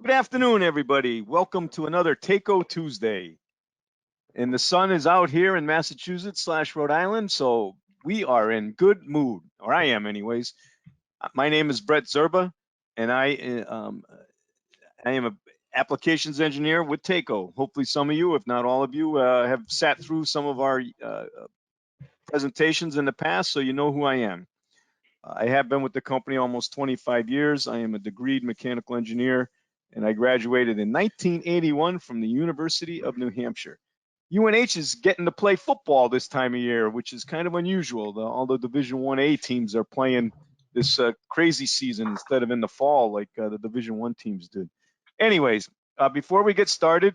Good afternoon, everybody. Welcome to another Taco Tuesday. And the sun is out here in Massachusetts / Rhode Island, so we are in good mood, or I am anyways. My name is Brett Zerba, and I am an applications engineer with Taco. Hopefully some of you, if not all of you, have sat through some of our presentations in the past, so you know who I am. I have been with the company almost 25 years. I am a degreed mechanical engineer, and I graduated in 1981 from the University of New Hampshire. UNH is getting to play football this time of year, which is kind of unusual. All the Division 1A teams are playing this crazy season instead of in the fall like the Division 1 teams did. Anyways, before we get started,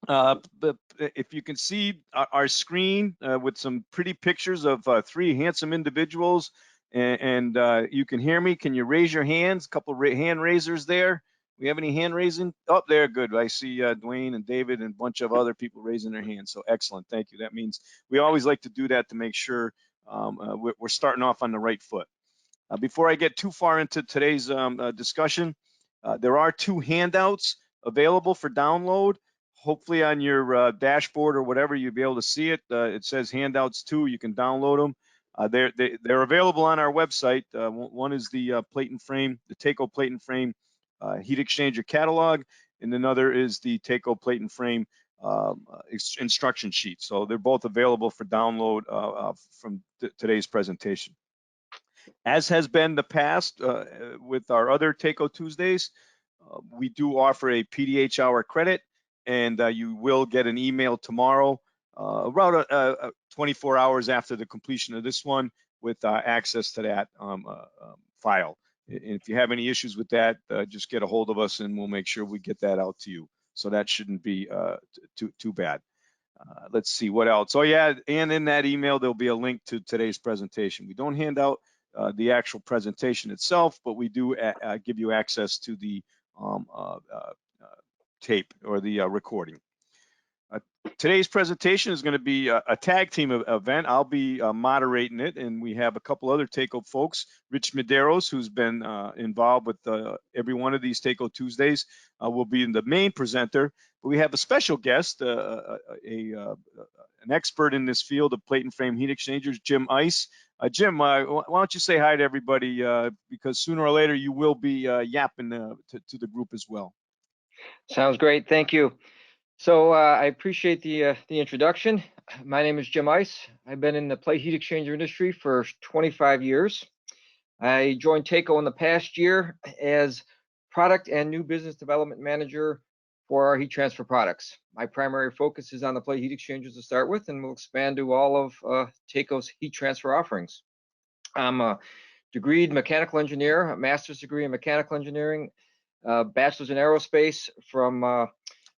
if you can see our screen with some pretty pictures of three handsome individuals, and you can hear me, can you raise your hands? A couple of hand raisers there. We have any hand raising? Oh, there, good. I see Dwayne and David and a bunch of other people raising their hands. So excellent, thank you. That means we always like to do that to make sure we're starting off on the right foot. Before I get too far into today's discussion, there are two handouts available for download. Hopefully on your dashboard or whatever, you'll be able to see it. It says handouts 2. You can download them. They're available on our website. One is the plate and frame, the Taco plate and frame heat exchanger catalog, and another is the Taco plate and frame instruction sheet. So they're both available for download from today's presentation. As has been the past with our other Taco Tuesdays, we do offer a PDH hour credit, and you will get an email tomorrow, around 24 hours after the completion of this one, with access to that file. And if you have any issues with that, just get a hold of us and we'll make sure we get that out to you. So that shouldn't be too bad. Let's see what else. Oh yeah, and in that email, there'll be a link to today's presentation. We don't hand out the actual presentation itself, but we do give you access to the tape or the recording. Today's presentation is going to be a tag team event. I'll be moderating it, and we have a couple other Taco folks. Rich Medairos, who's been involved with every one of these Taco Tuesdays, will be the main presenter. But we have a special guest, an expert in this field of plate and frame heat exchangers, Jim Ice. Jim, why don't you say hi to everybody, because sooner or later you will be yapping to the group as well. Sounds great. Thank you. So I appreciate the introduction. My name is Jim Ice. I've been in the plate heat exchanger industry for 25 years. I joined Taco in the past year as product and new business development manager for our heat transfer products. My primary focus is on the plate heat exchangers to start with, and we'll expand to all of Taco's heat transfer offerings. I'm a degreed mechanical engineer, a master's degree in mechanical engineering, bachelor's in aerospace from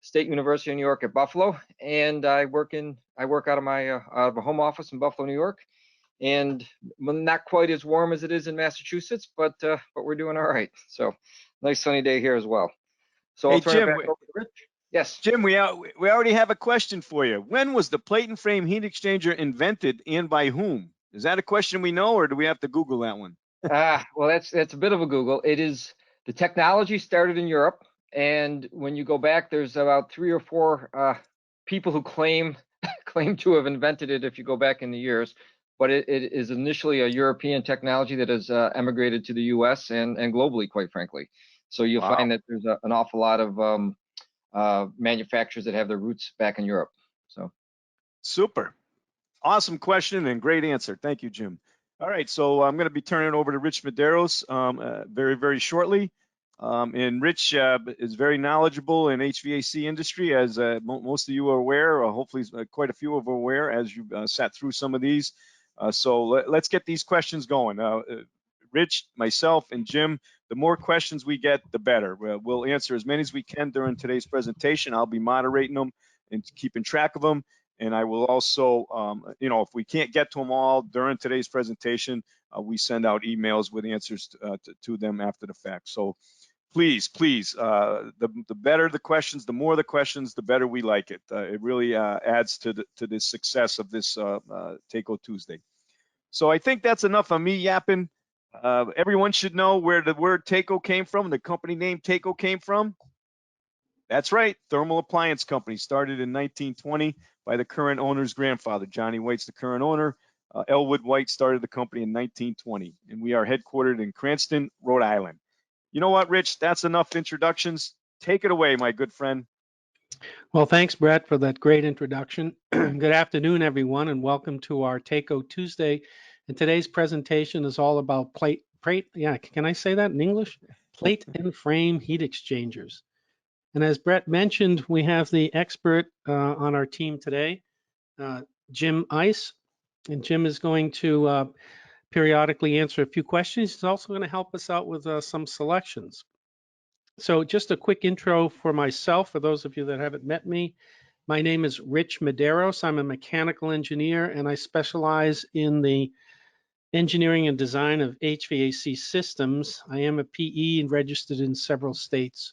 State University of New York at Buffalo, and I work out of a home office in Buffalo, New York, and not quite as warm as it is in Massachusetts, but we're doing all right. So nice sunny day here as well. So I'll turn it back over to Rich. Yes, Jim, we already have a question for you. When was the plate and frame heat exchanger invented, and by whom? Is that a question we know, or do we have to Google that one? Well, that's a bit of a Google. It is, the technology started in Europe. And when you go back, there's about 3 or 4 people who claim to have invented it if you go back in the years. But it is initially a European technology that has emigrated to the US and globally, quite frankly. So you'll find that there's an awful lot of manufacturers that have their roots back in Europe. So super. Awesome question and great answer. Thank you, Jim. All right, so I'm going to be turning it over to Rich Medairos very, very shortly. And Rich is very knowledgeable in HVAC industry, as most of you are aware, or hopefully quite a few of you are aware as you sat through some of these. So let's get these questions going. Rich, myself, and Jim, the more questions we get, the better. We'll answer as many as we can during today's presentation. I'll be moderating them and keeping track of them. And I will also, if we can't get to them all during today's presentation, we send out emails with answers to them after the fact. So please, the better the questions, the more the questions, the better we like it. It really adds to the success of this Taco Tuesday. So I think that's enough of me yapping. Everyone should know where the word Taco came from, the company name Taco came from. That's right. Thermal Appliance Company started in 1920 by the current owner's grandfather. Johnny White's the current owner. Elwood White started the company in 1920, and we are headquartered in Cranston, Rhode Island. You know what, Rich? That's enough introductions. Take it away, my good friend. Well, thanks, Brett, for that great introduction. Good afternoon, everyone, and welcome to our Takeo Tuesday. And today's presentation is all about plate, yeah, can I say that in English? Plate and frame heat exchangers. And as Brett mentioned, we have the expert on our team today, Jim Ice. And Jim is going to periodically answer a few questions. He's also going to help us out with some selections. So just a quick intro for myself, for those of you that haven't met me. My name is Rich Medairos. I'm a mechanical engineer, and I specialize in the engineering and design of HVAC systems. I am a PE and registered in several states.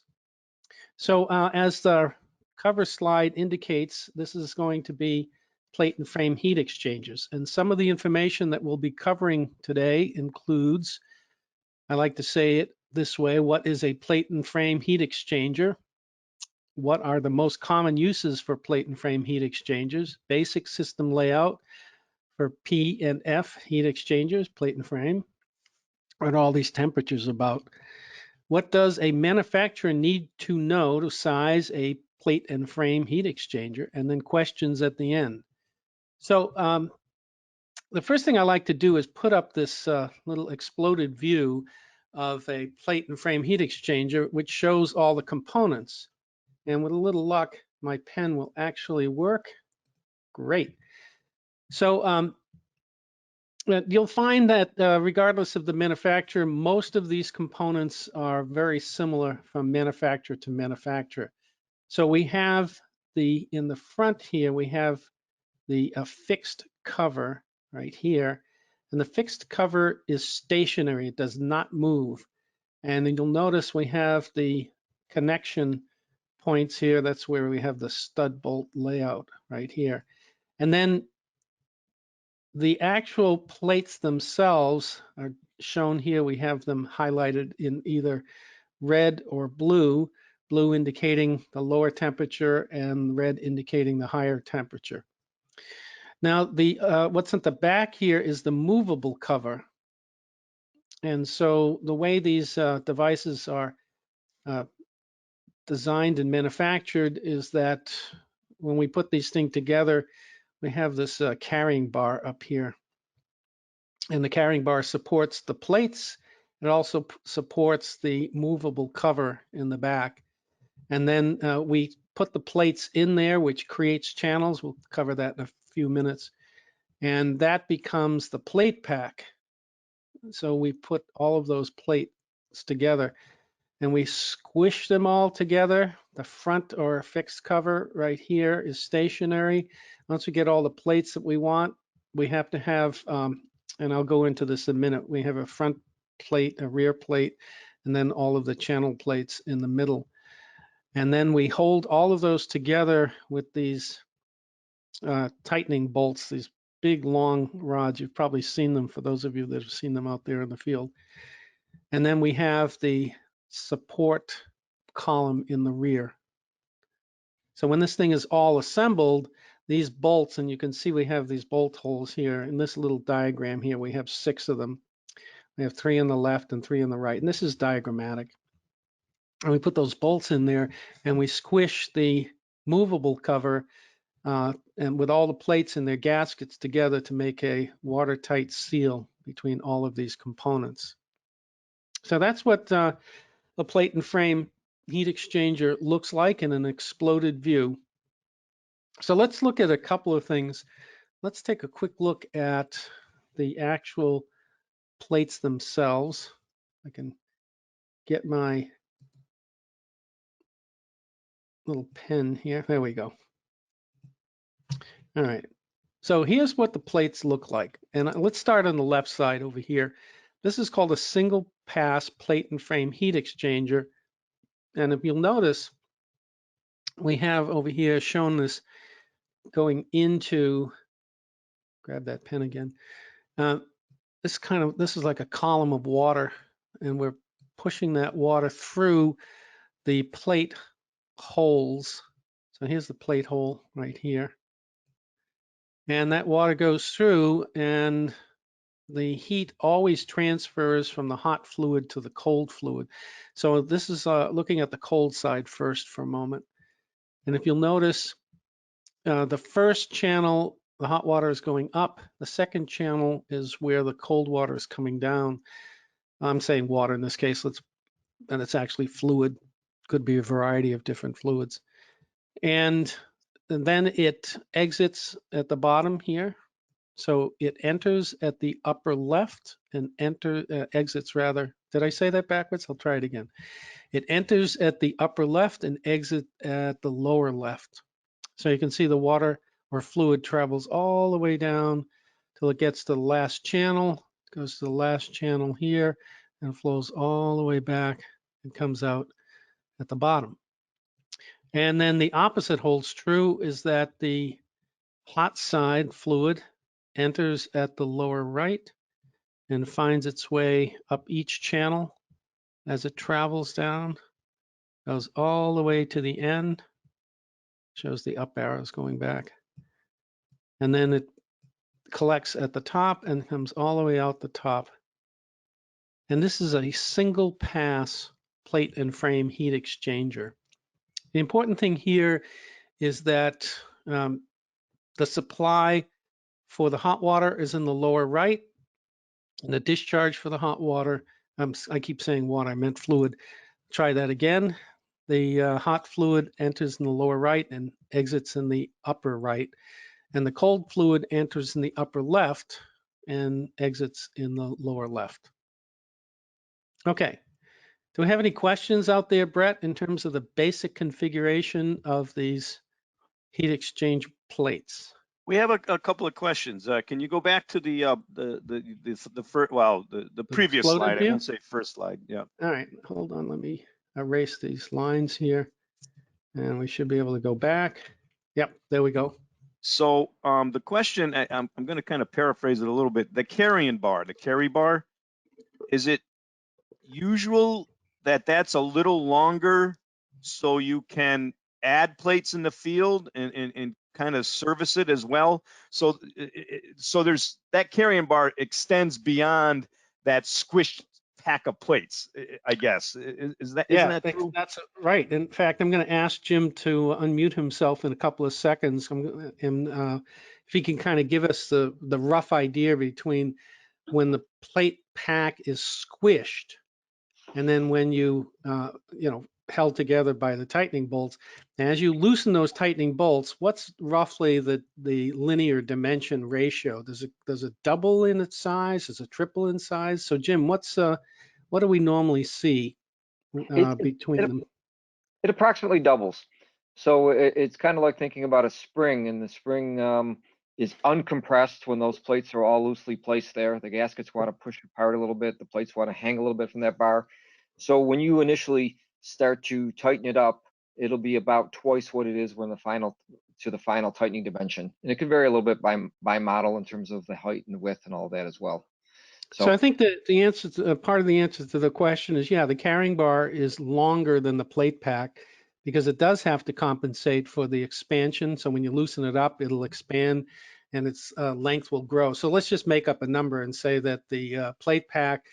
So as the cover slide indicates, this is going to be plate and frame heat exchangers. And some of the information that we'll be covering today includes, I like to say it this way, what is a plate and frame heat exchanger? What are the most common uses for plate and frame heat exchangers? Basic system layout for P&F heat exchangers, plate and frame. What are all these temperatures about? What does a manufacturer need to know to size a plate and frame heat exchanger? And then questions at the end. So the first thing I like to do is put up this little exploded view of a plate and frame heat exchanger, which shows all the components. And with a little luck, my pen will actually work. Great. So you'll find that regardless of the manufacturer, most of these components are very similar from manufacturer to manufacturer. So we have in the front here, we have the fixed cover right here. And the fixed cover is stationary. It does not move. And then you'll notice we have the connection points here. That's where we have the stud bolt layout right here. And then the actual plates themselves are shown here. We have them highlighted in either red or blue, blue indicating the lower temperature and red indicating the higher temperature. Now, what's at the back here is the movable cover. And so the way these devices are designed and manufactured is that when we put these things together, we have this carrying bar up here. And the carrying bar supports the plates. It also supports the movable cover in the back. And then we put the plates in there, which creates channels. We'll cover that in a few minutes. And that becomes the plate pack. So we put all of those plates together and we squish them all together. The front or fixed cover right here is stationary. Once we get all the plates that we want, we have to have, and I'll go into this in a minute, we have a front plate, a rear plate, and then all of the channel plates in the middle. And then we hold all of those together with these tightening bolts, these big long rods. You've probably seen them for those of you that have seen them out there in the field. And then we have the support column in the rear. So when this thing is all assembled, these bolts, and you can see we have these bolt holes here in this little diagram here, we have 6 of them. We have 3 on the left and 3 on the right, and this is diagrammatic. And we put those bolts in there and we squish the movable cover and with all the plates and their gaskets together to make a watertight seal between all of these components. So that's what the plate and frame heat exchanger looks like in an exploded view. So let's look at a couple of things. Let's take a quick look at the actual plates themselves. I can get my little pen here. There we go. All right. So here's what the plates look like. And let's start on the left side over here. This is called a single pass plate and frame heat exchanger. And if you'll notice, we have over here shown this going into, grab that pen again. This is like a column of water, and we're pushing that water through the plate holes. So here's the plate hole right here. And that water goes through, and the heat always transfers from the hot fluid to the cold fluid. So this is looking at the cold side first for a moment. And if you'll notice, the first channel, the hot water is going up. The second channel is where the cold water is coming down. I'm saying water in this case, and it's actually fluid. Could be a variety of different fluids. And then it exits at the bottom here. So it enters at the upper left and exits rather. Did I say that backwards? I'll try it again. It enters at the upper left and exits at the lower left. So you can see the water or fluid travels all the way down till it gets to the last channel, goes to the last channel here, and flows all the way back and comes out at the bottom. And then the opposite holds true, is that the hot side fluid enters at the lower right and finds its way up each channel as it travels down, goes all the way to the end, shows the up arrows going back. And then it collects at the top and comes all the way out the top. And this is a single pass plate and frame heat exchanger. The important thing here is that the supply for the hot water is in the lower right, and the discharge for the hot water, I keep saying water, I meant fluid. Try that again. The hot fluid enters in the lower right and exits in the upper right. And the cold fluid enters in the upper left and exits in the lower left. Okay. Do we have any questions out there, Brett, in terms of the basic configuration of these heat exchange plates? We have a couple of questions. Can you go back to the first, well, the previous slide? View? I won't say first slide. Yeah. All right, hold on. Let me erase these lines here, and we should be able to go back. Yep, there we go. So the question, I'm going to kind of paraphrase it a little bit. The carrying bar, the carry bar, is it usual that that's a little longer so you can add plates in the field and kind of service it as well? So there's that carrying bar extends beyond that squished pack of plates, I guess. Isn't that true? That's right. In fact, I'm going to ask Jim to unmute himself in a couple of seconds. If he can kind of give us the rough idea between when the plate pack is squished and then when you held together by the tightening bolts. And as you loosen those tightening bolts, what's roughly the linear dimension ratio? Does it double in its size? Does it triple in size? So Jim, what do we normally see between them? It approximately doubles. So it's kind of like thinking about a spring, and the spring is uncompressed when those plates are all loosely placed there. The gaskets want to push apart a little bit. The plates want to hang a little bit from that bar. So when you initially start to tighten it up, it'll be about twice what it is when the final tightening dimension. And it can vary a little bit by model in terms of the height and the width and all that as well. So I think that the answer to, part of the answer to the question is, yeah, the carrying bar is longer than the plate pack because it does have to compensate for the expansion. So when you loosen it up, it'll expand and its length will grow. So let's just make up a number and say that the plate pack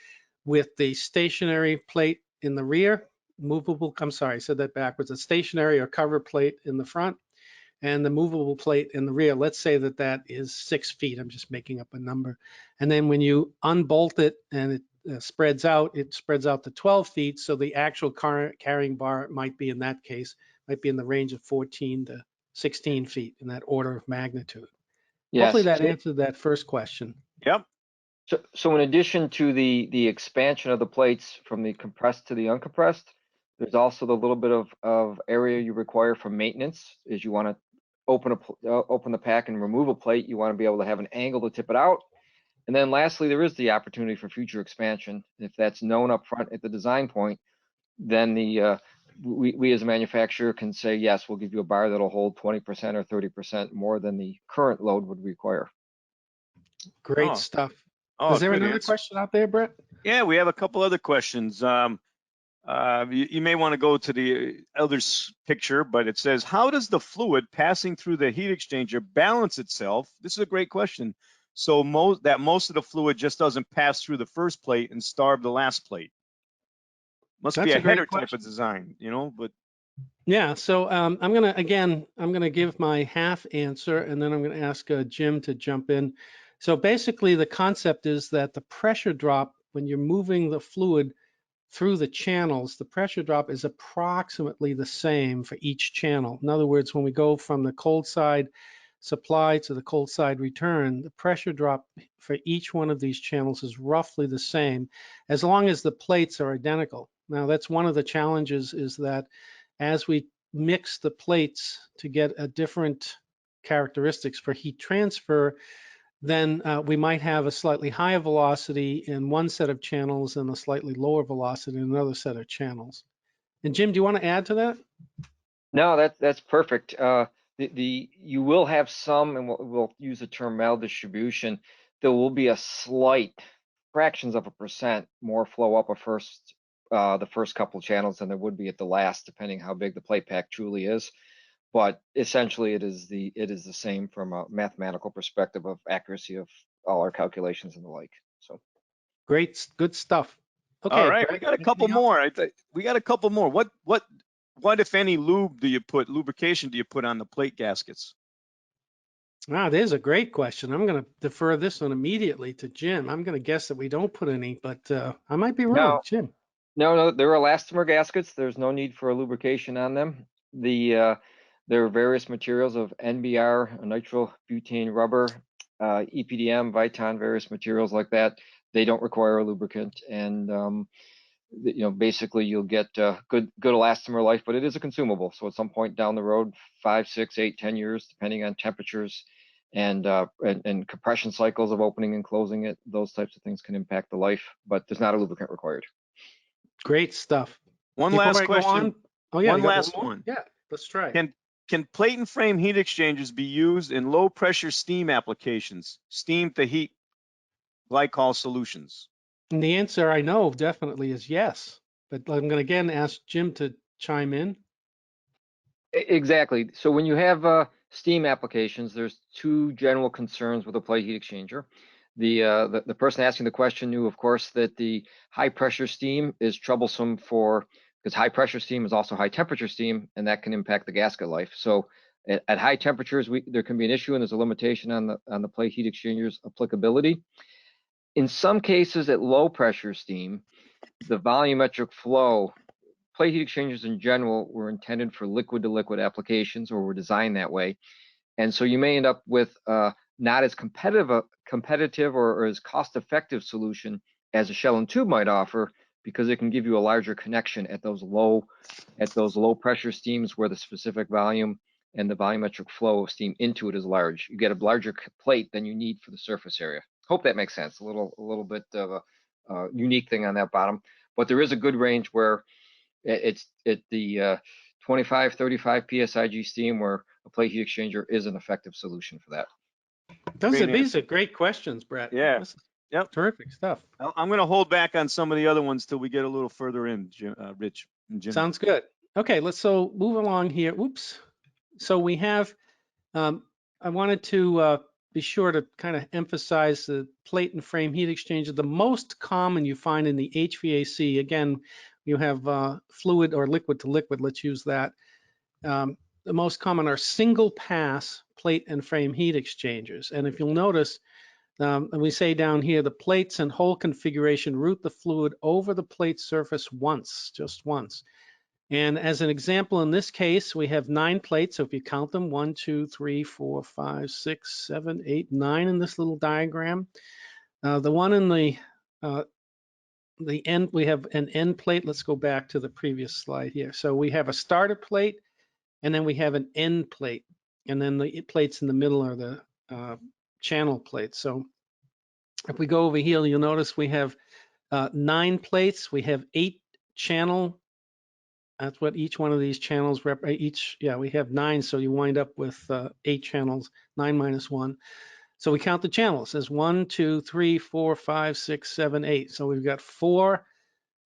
with the stationary plate in the rear, movable, I'm sorry, I said that backwards, a stationary or cover plate in the front, and the movable plate in the rear, let's say that that is 6 feet. I'm just making up a number. And then when you unbolt it and it spreads out to 12 feet. So the actual carrying bar might be, in that case, might be in the range of 14 to 16 feet in that order of magnitude. Yes. Hopefully that answered that first question. Yep. So in addition to the expansion of the plates from the compressed to the uncompressed, there's also the little bit of area you require for maintenance. Is you want to open the pack and remove a plate, you want to be able to have an angle to tip it out. And then lastly, there is the opportunity for future expansion. If that's known up front at the design point, then we as a manufacturer can say, yes, we'll give you a bar that'll hold 20% or 30% more than the current load would require. Great stuff. Is there another question out there, Brett? Yeah, we have a couple other questions. You may want to go to the other picture, but it says, how does the fluid passing through the heat exchanger balance itself? This is a great question. So most of the fluid just doesn't pass through the first plate and starve the last plate. Must be That's a a great header type question. of design, you know, but Yeah, so I'm gonna give my half answer, and then I'm gonna ask Jim to jump in. So basically, the concept is that the pressure drop when you're moving the fluid through the channels, the pressure drop is approximately the same for each channel. In other words, when we go from the cold side supply to the cold side return, the pressure drop for each one of these channels is roughly the same, as long as the plates are identical. Now, that's one of the challenges, is that as we mix the plates to get a different characteristics for heat transfer, then we might have a slightly higher velocity in one set of channels and a slightly lower velocity in another set of channels. And Jim, do you want to add to that? No, that's perfect. You will have some, and we'll use the term maldistribution. There will be a slight fractions of a percent more flow up the first couple of channels than there would be at the last, depending how big the plate pack truly is. But essentially, it is the same from a mathematical perspective of accuracy of all our calculations and the like. So Great, good stuff. Okay, all right, Brett, we got a couple anything else? more. We got a couple more. What if any lubrication do you put on the plate gaskets? There's a great question. I'm going to defer this one immediately to Jim. I'm going to guess that we don't put any, but I might be wrong. Jim. No, they're elastomer gaskets. There's no need for a lubrication on them. There are various materials of NBR, nitrile butane rubber, EPDM, Viton, various materials like that. They don't require a lubricant, and basically you'll get good elastomer life. But it is a consumable, so at some point down the road, 5, 6, 8, 10 years, depending on temperatures and compression cycles of opening and closing it, those types of things can impact the life. But there's not a lubricant required. Great stuff. One Before last I go question. on, oh yeah, One you got last more? one. Yeah, let's try. Can plate and frame heat exchangers be used in low pressure steam applications, steam to heat glycol solutions? And the answer I know definitely is yes, but I'm going to again ask Jim to chime in. Exactly. So when you have steam applications, there's two general concerns with a plate heat exchanger. The person asking the question knew, of course, that the high pressure steam is troublesome because high pressure steam is also high temperature steam, and that can impact the gasket life. So at high temperatures, there can be an issue, and there's a limitation on the plate heat exchanger's applicability. In some cases, at low pressure steam, the volumetric flow, plate heat exchangers in general were intended for liquid to liquid applications, or were designed that way. And so you may end up with not as competitive or as cost-effective solution as a shell and tube might offer, because it can give you a larger connection at those low pressure steams where the specific volume and the volumetric flow of steam into it is large. You get a larger plate than you need for the surface area. Hope that makes sense. A little bit of a unique thing on that bottom, but there is a good range where it's at the 25, 35 PSIG steam where a plate heat exchanger is an effective solution for that. These are great questions, Brett. Yeah. This is Yep. terrific stuff. I'm going to hold back on some of the other ones till we get a little further in, Rich and Jim. Sounds good. Okay, let's move along here. Oops. So we have, I wanted to be sure to kind of emphasize the plate and frame heat exchanger. The most common you find in the HVAC, again, you have fluid or liquid to liquid, let's use that. The most common are single pass plate and frame heat exchangers. And if you'll notice, and we say down here, the plates and hole configuration route the fluid over the plate surface once, just once. And as an example, in this case, we have 9 plates. So if you count them, 1, 2, 3, 4, 5, 6, 7, 8, 9 in this little diagram. The one in the end, we have an end plate. Let's go back to the previous slide here. So we have a starter plate, and then we have an end plate. And then the plates in the middle are the channel plates. So if we go over here, you'll notice we have 9 plates. We have 8 channel. That's what each one of these channels we have 9, so you wind up with 8 channels, 9 minus 1. So we count the channels as 1, 2, 3, 4, 5, 6, 7, 8. So we've got 4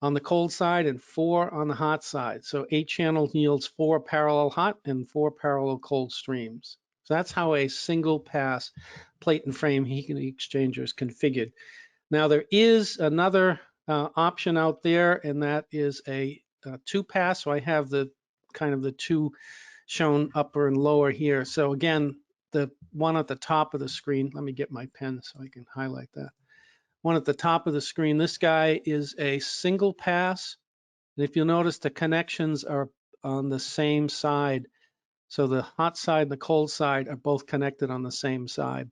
on the cold side and 4 on the hot side. So 8 channels yields 4 parallel hot and 4 parallel cold streams. So that's how a single pass plate and frame heat exchanger is configured. Now there is another option out there, and that is a 2-pass. So I have the kind of the 2 shown upper and lower here. So again, the one at the top of the screen, let me get my pen so I can highlight that. One at the top of the screen, this guy is a single pass. And if you'll notice, the connections are on the same side. So the hot side and the cold side are both connected on the same side.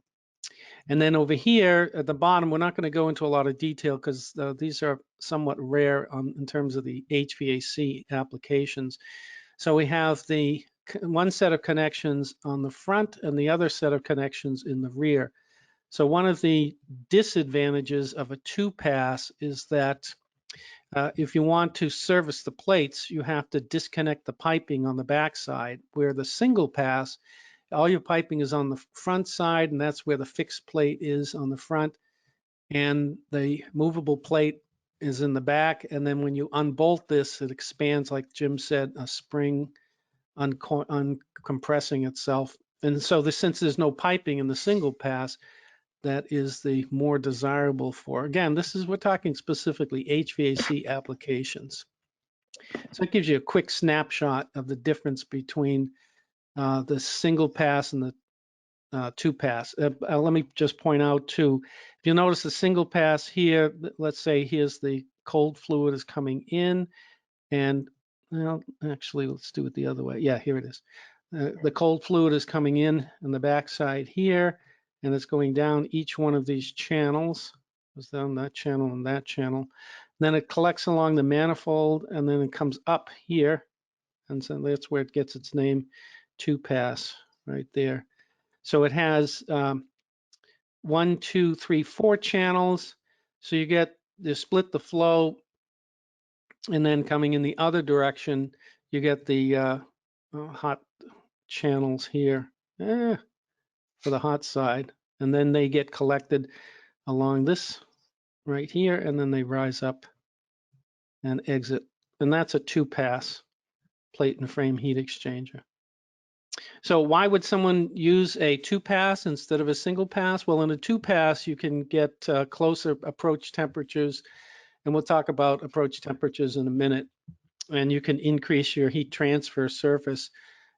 And then over here at the bottom, we're not going to go into a lot of detail because these are somewhat rare in terms of the HVAC applications. So we have the one set of connections on the front and the other set of connections in the rear. So one of the disadvantages of a 2-pass is that if you want to service the plates, you have to disconnect the piping on the back side, where the single pass, all your piping is on the front side, and that's where the fixed plate is on the front, and the movable plate is in the back. And then when you unbolt this, it expands, like Jim said, a spring uncompressing itself. And so since there's no piping in the single pass, that is the more desirable for. Again, we're talking specifically HVAC applications. So it gives you a quick snapshot of the difference between the single pass and the 2-pass. Let me just point out too, if you notice the single pass here, let's say here's the cold fluid is coming in, and well, actually, let's do it the other way. Yeah, here it is. The cold fluid is coming in on the backside here, and it's going down each one of these channels. Goes down that channel and that channel. Then it collects along the manifold, and then it comes up here, and so that's where it gets its name, 2-pass, right there. So it has 1, 2, 3, 4 channels. So you split the flow, and then coming in the other direction, you get the hot channels here for the hot side, and then they get collected along this right here, and then they rise up and exit. And that's a 2-pass plate and frame heat exchanger. So why would someone use a 2-pass instead of a single pass? Well, in a 2-pass, you can get closer approach temperatures, and we'll talk about approach temperatures in a minute, and you can increase your heat transfer surface.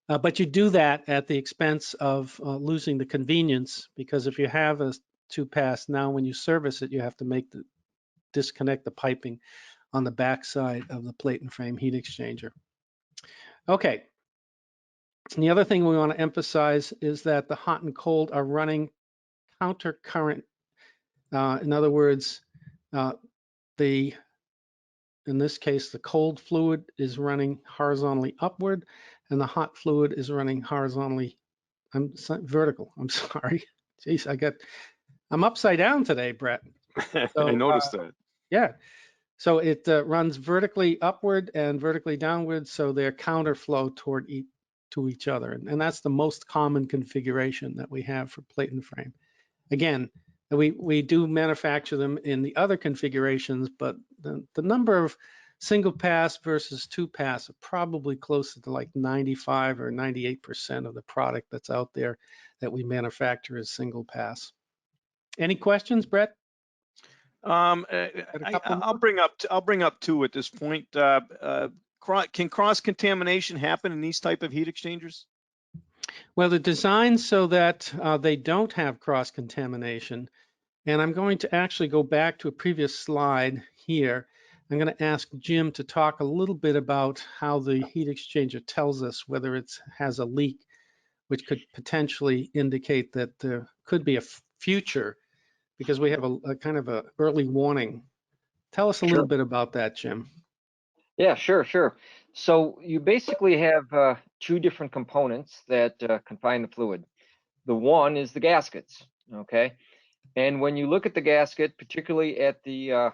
But you do that at the expense of losing the convenience, because if you have a 2-pass, now when you service it, you have to disconnect the piping on the back side of the plate and frame heat exchanger. Okay. And the other thing we want to emphasize is that the hot and cold are running counter current. In other words, in this case, the cold fluid is running horizontally upward, and the hot fluid is running horizontally, vertical. I'm sorry. Jeez, I'm upside down today, Brett. So, I noticed that. Yeah. So it runs vertically upward and vertically downward, so they're counterflow to each other. And that's the most common configuration that we have for plate and frame. Again, we do manufacture them in the other configurations, but the number of single pass versus 2-pass are probably closer to like 95 or 98% of the product that's out there that we manufacture as single pass. Any questions, Brett? I'll bring up 2 at this point. Can cross-contamination happen in these type of heat exchangers? Well, they're designed so that they don't have cross-contamination. And I'm going to actually go back to a previous slide here. I'm going to ask Jim to talk a little bit about how the heat exchanger tells us whether it has a leak, which could potentially indicate that there could be a future, because we have a kind of a early warning. Tell us a little bit about that, Jim. Yeah, sure. So you basically have 2 different components that confine the fluid. The one is the gaskets, okay? And when you look at the gasket, particularly at the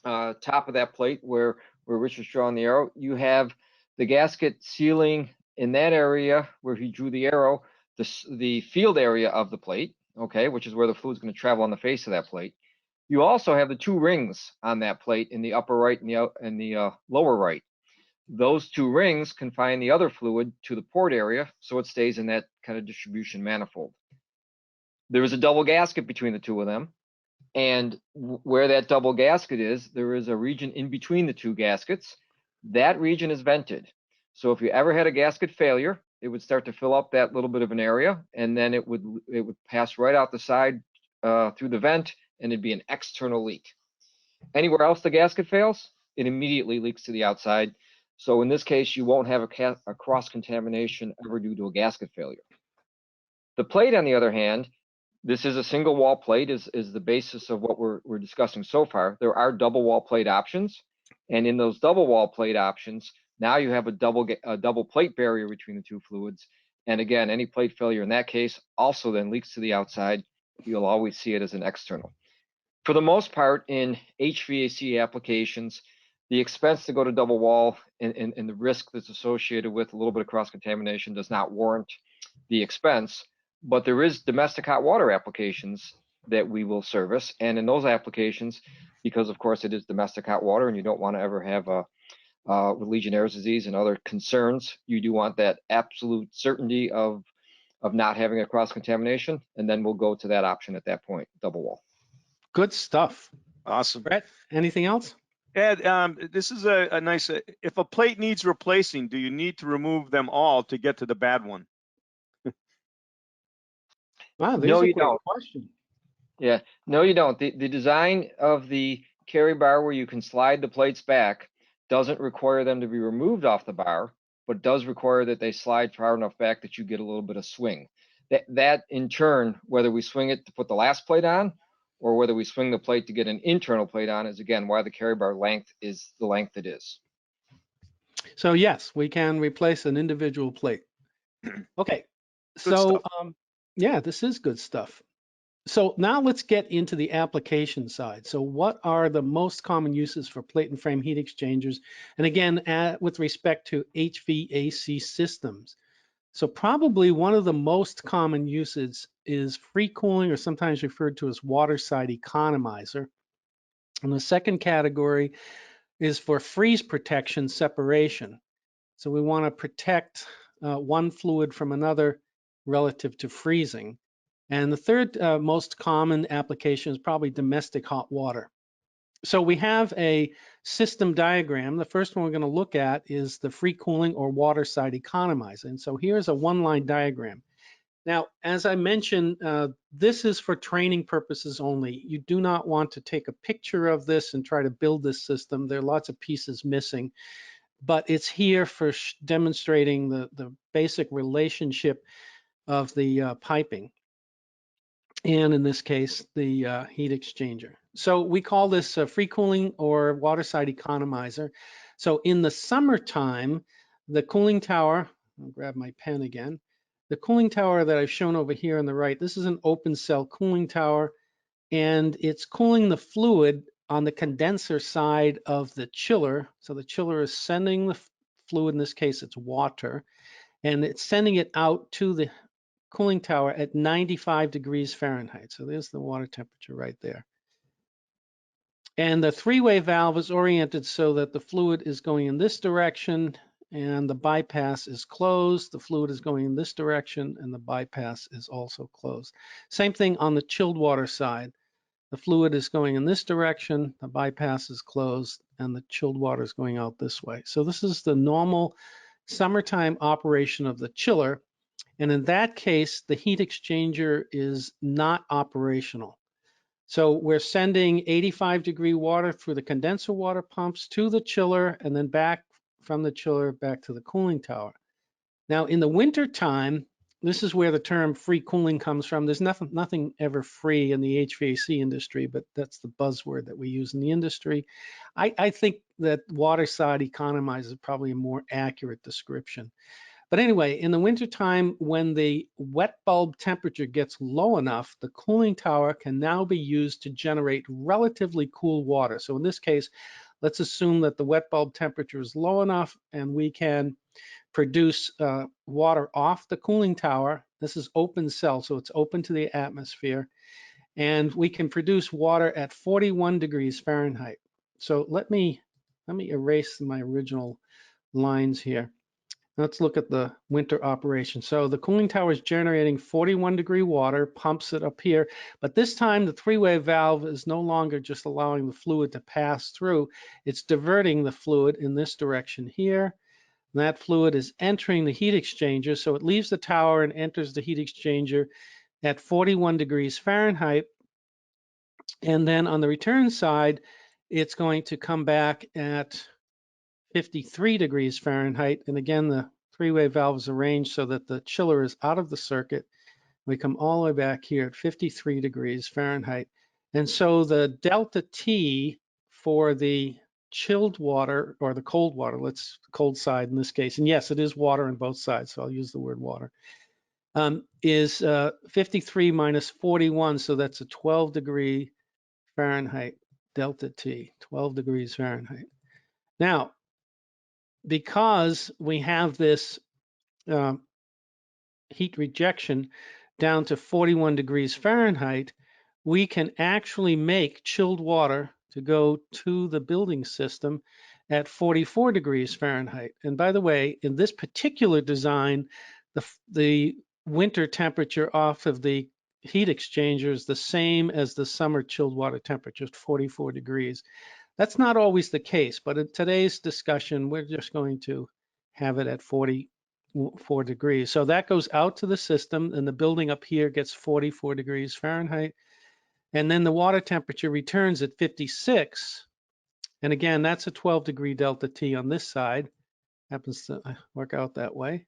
top of that plate where Richard's drawing the arrow, you have the gasket sealing in that area where he drew the arrow, the field area of the plate, okay, which is where the fluid's going to travel on the face of that plate. You also have the two rings on that plate in the upper right and the lower right. Those two rings confine the other fluid to the port area, so it stays in that kind of distribution manifold. There is a double gasket between the two of them, and where that double gasket is, there is a region in between the two gaskets. That region is vented. So if you ever had a gasket failure, it would start to fill up that little bit of an area, and then it would pass right out the side through the vent, and it'd be an external leak. Anywhere else the gasket fails, it immediately leaks to the outside. So in this case, you won't have a cross-contamination ever due to a gasket failure. The plate, on the other hand, this is a single wall plate is the basis of what we're discussing so far. There are double wall plate options. And in those double wall plate options, now you have a double plate barrier between the two fluids. And again, any plate failure in that case also then leaks to the outside. You'll always see it as an external. For the most part, in HVAC applications, the expense to go to double wall and the risk that's associated with a little bit of cross-contamination does not warrant the expense. But there is domestic hot water applications that we will service. And in those applications, because of course it is domestic hot water and you don't want to ever have with Legionnaire's disease and other concerns, you do want that absolute certainty of not having a cross-contamination. And then we'll go to that option at that point, double wall. Good stuff. Awesome. Brett, anything else? Ed, this is a nice, if a plate needs replacing, do you need to remove them all to get to the bad one? Wow, No, there's you a great don't. question. Yeah, no, you don't. The design of the carry bar where you can slide the plates back doesn't require them to be removed off the bar, but does require that they slide far enough back that you get a little bit of swing. That in turn, whether we swing it to put the last plate on or whether we swing the plate to get an internal plate on, is again why the carry bar length is the length it is. So yes, we can replace an individual plate. Okay, Good so stuff. yeah, this is good stuff. So now let's get into the application side. So what are the most common uses for plate and frame heat exchangers? And again, with respect to HVAC systems. So probably one of the most common uses is free cooling, or sometimes referred to as Waterside Economizer. And the second category is for freeze protection separation. So we want to protect one fluid from another relative to freezing. And the third most common application is probably domestic hot water. So we have a system diagram. The first one we're going to look at is the free cooling or Waterside Economizer. And so here's a one-line diagram. Now, as I mentioned, this is for training purposes only. You do not want to take a picture of this and try to build this system. There are lots of pieces missing, but it's here for demonstrating the basic relationship of the piping, and in this case, the heat exchanger. So we call this free cooling or Waterside Economizer. So in the summertime, the cooling tower, I'll grab my pen again, the cooling tower that I've shown over here on the right, this is an open cell cooling tower, and it's cooling the fluid on the condenser side of the chiller. So the chiller is sending the fluid, in this case it's water, and it's sending it out to the cooling tower at 95 degrees Fahrenheit. So there's the water temperature right there. And the three-way valve is oriented so that the fluid is going in this direction and the bypass is closed. The fluid is going in this direction and the bypass is also closed. Same thing on the chilled water side. The fluid is going in this direction, the bypass is closed, and the chilled water is going out this way. So this is the normal summertime operation of the chiller. And in that case, the heat exchanger is not operational. So we're sending 85-degree water through the condenser water pumps to the chiller and then back from the chiller back to the cooling tower. Now, in the winter time, this is where the term free cooling comes from. There's nothing ever free in the HVAC industry, but that's the buzzword that we use in the industry. I think that Waterside Economizer is probably a more accurate description. But anyway, in the wintertime, when the wet bulb temperature gets low enough, the cooling tower can now be used to generate relatively cool water. So in this case, let's assume that the wet bulb temperature is low enough and we can produce water off the cooling tower. This is open cell, so it's open to the atmosphere. and we can produce water at 41 degrees Fahrenheit. So let me erase my original lines here. Let's look at the winter operation. So the cooling tower is generating 41-degree water, pumps it up here, but this time the three-way valve is no longer just allowing the fluid to pass through. It's diverting the fluid in this direction here. And that fluid is entering the heat exchanger, so it leaves the tower and enters the heat exchanger at 41 degrees Fahrenheit. And then on the return side, it's going to come back at 53 degrees Fahrenheit. And again, the three-way valve is arranged so that the chiller is out of the circuit. We come all the way back here at 53 degrees Fahrenheit. And so the delta T for the chilled water, or the cold water, cold side in this case, and yes, it is water on both sides, so I'll use the word water, is 53 minus 41, so that's a 12-degree Fahrenheit delta T, 12 degrees Fahrenheit. Now, because we have this heat rejection down to 41 degrees Fahrenheit, we can actually make chilled water to go to the building system at 44 degrees Fahrenheit. And by the way, in this particular design, the winter temperature off of the heat exchanger is the same as the summer chilled water temperature, 44 degrees. That's not always the case, but in today's discussion, we're just going to have it at 44 degrees. So that goes out to the system, and the building up here gets 44 degrees Fahrenheit. And then the water temperature returns at 56. And again, that's a 12-degree delta T on this side. Happens to work out that way.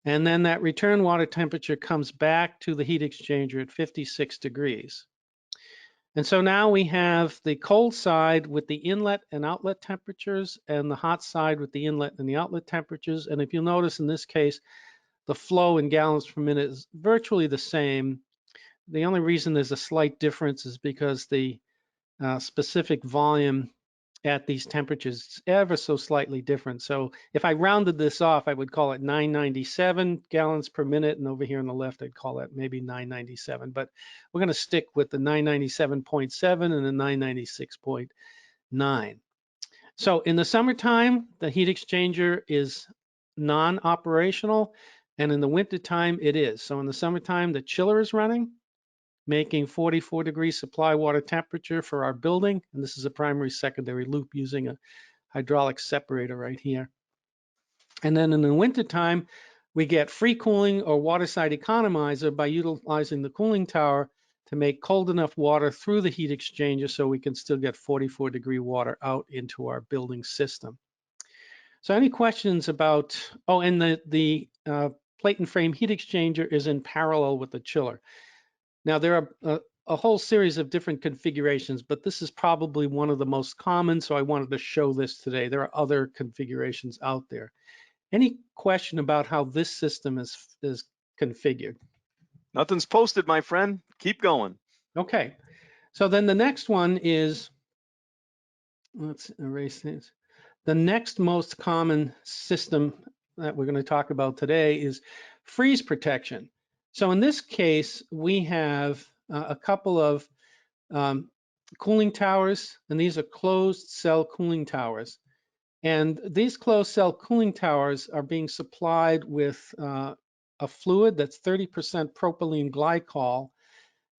And then that return water temperature comes back to the heat exchanger at 56 degrees. And so now we have the cold side with the inlet and outlet temperatures, and the hot side with the inlet and the outlet temperatures. And if you'll notice in this case, the flow in gallons per minute is virtually the same. The only reason there's a slight difference is because the specific volume at these temperatures is ever so slightly different. So if I rounded this off, I would call it 997 gallons per minute, and over here on the left, I'd call that maybe 997. But we're going to stick with the 997.7 and the 996.9. So in the summertime, the heat exchanger is non-operational, and in the wintertime, it is. So in the summertime, the chiller is running, making 44 degree supply water temperature for our building. And this is a primary secondary loop using a hydraulic separator right here. And then in the wintertime, we get free cooling or Waterside Economizer by utilizing the cooling tower to make cold enough water through the heat exchanger so we can still get 44 degree water out into our building system. So any questions about, oh, and the plate and frame heat exchanger is in parallel with the chiller. Now, there are a whole series of different configurations, but this is probably one of the most common, so I wanted to show this today. There are other configurations out there. Any question about how this system is configured? Nothing's posted, my friend. Keep going. Okay, so then the next one is, let's erase these. The next most common system that we're going to talk about today is freeze protection. So in this case, we have a couple of cooling towers, and these are closed cell cooling towers. And these closed cell cooling towers are being supplied with a fluid that's 30% propylene glycol.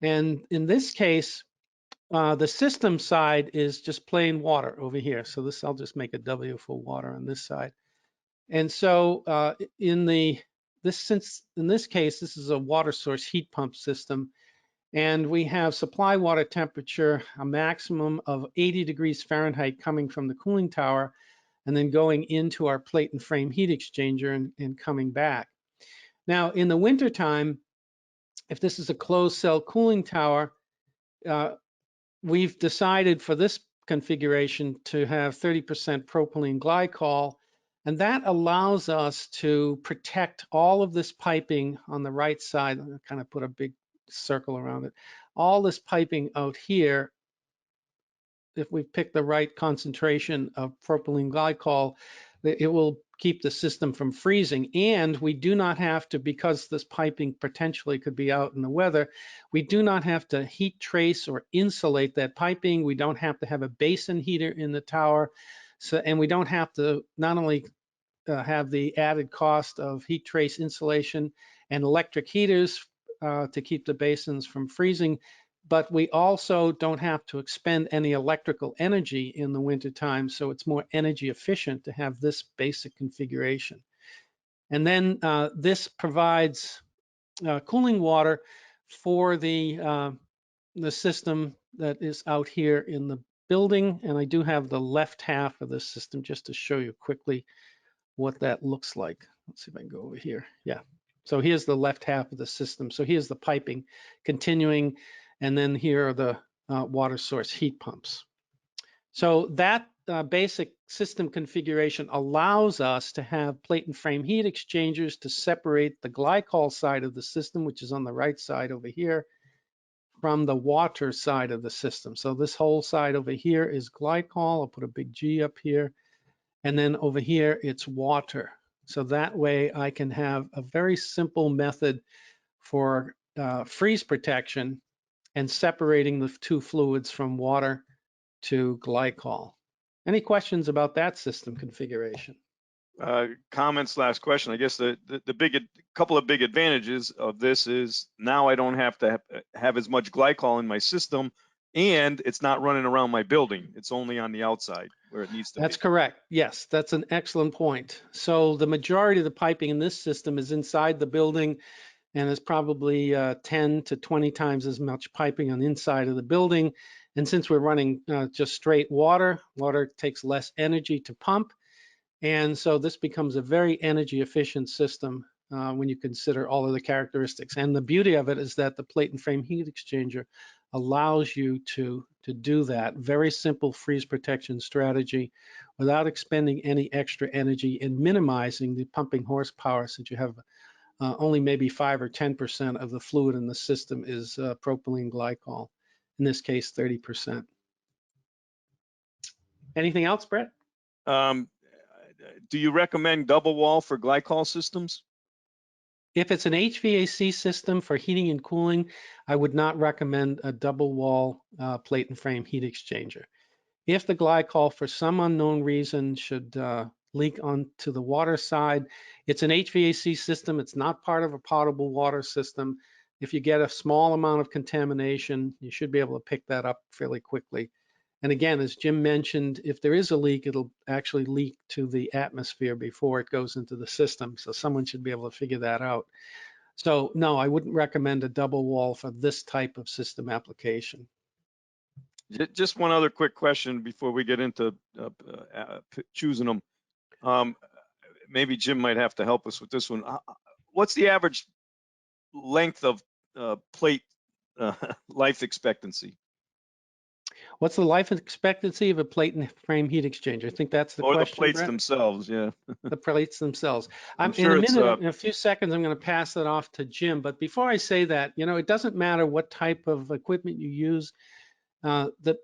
And in this case, the system side is just plain water over here. So this, I'll just make a W for water on this side. And so in this case, this is a water source heat pump system. And we have supply water temperature, a maximum of 80 degrees Fahrenheit coming from the cooling tower, and then going into our plate and frame heat exchanger and coming back. Now, in the wintertime, if this is a closed cell cooling tower, we've decided for this configuration to have 30% propylene glycol, and that allows us to protect all of this piping on the right side. I'm going to kind of put a big circle around it. All this piping out here, if we pick the right concentration of propylene glycol, it will keep the system from freezing. And we do not have to, because this piping potentially could be out in the weather, we do not have to heat trace or insulate that piping. We don't have to have a basin heater in the tower. So, and we don't have to not only have the added cost of heat trace insulation and electric heaters to keep the basins from freezing, but we also don't have to expend any electrical energy in the wintertime, so it's more energy efficient to have this basic configuration. And then this provides cooling water for the system that is out here in the building. And I do have the left half of this system just to show you quickly what that looks like. Let's see if I can go over here. Yeah. So here's the left half of the system. So here's the piping continuing, and then here are the water source heat pumps. So that basic system configuration allows us to have plate and frame heat exchangers to separate the glycol side of the system, which is on the right side over here, from the water side of the system. So this whole side over here is glycol. I'll put a big G up here. And then over here, it's water. So that way I can have a very simple method for freeze protection and separating the two fluids from water to glycol. Any questions about that system configuration? Comments, last question. I guess the couple of big advantages of this is now I don't have to have as much glycol in my system, and it's not running around my building. It's only on the outside where it needs to be. That's correct. Yes, that's an excellent point. So the majority of the piping in this system is inside the building, and is probably 10 to 20 times as much piping on the inside of the building. And since we're running just straight water, water takes less energy to pump. And so this becomes a very energy efficient system when you consider all of the characteristics. And the beauty of it is that the plate and frame heat exchanger allows you to do that. Very simple freeze protection strategy without expending any extra energy and minimizing the pumping horsepower, since you have only maybe 5 or 10% of the fluid in the system is propylene glycol. In this case, 30%. Anything else, Brett? Do you recommend double wall for glycol systems? If it's an HVAC system for heating and cooling, I would not recommend a double wall plate and frame heat exchanger. If the glycol for some unknown reason should leak onto the water side, it's an HVAC system. It's not part of a potable water system. If you get a small amount of contamination, you should be able to pick that up fairly quickly. And again, as Jim mentioned, if there is a leak, it'll actually leak to the atmosphere before it goes into the system. So someone should be able to figure that out. So no, I wouldn't recommend a double wall for this type of system application. Just one other quick question before we get into choosing them. Maybe Jim might have to help us with this one. What's the average length of plate life expectancy? What's the life expectancy of a plate and frame heat exchanger? I think that's the question. Or the plates Brett? themselves, yeah. The plates themselves. I'm sure in a few seconds, I'm going to pass that off to Jim. But before I say that, it doesn't matter what type of equipment you use. The